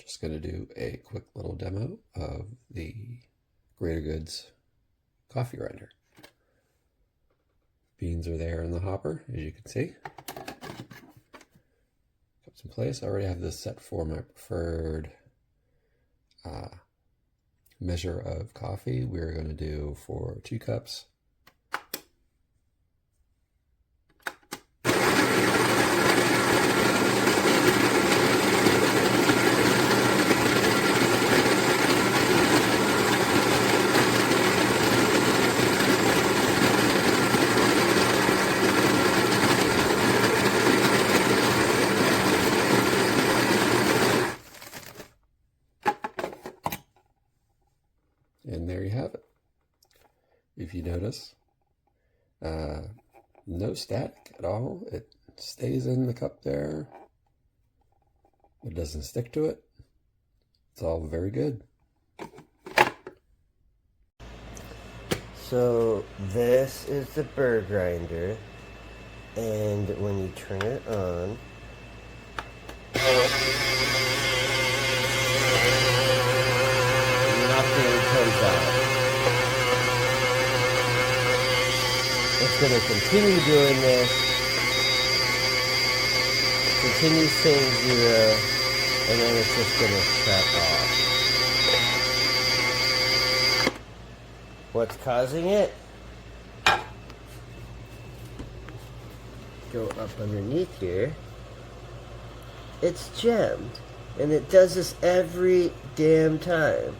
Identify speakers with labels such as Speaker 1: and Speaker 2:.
Speaker 1: Just going to do a quick little demo of the Greater Goods coffee grinder. Beans are there in the hopper, as you can see. Cups in place. I already have this set for my preferred measure of coffee. We're going to do for 2 cups. And there you have it. If you notice, no static at all. It stays in the cup there. It doesn't stick to it. It's all very good.
Speaker 2: So this is the Burr grinder, and when you turn it on, nothing comes out. It's going to continue doing this, continue saying 0, and then it's just going to shut off. What's causing it? Go up underneath here. It's jammed, and it does this every damn time.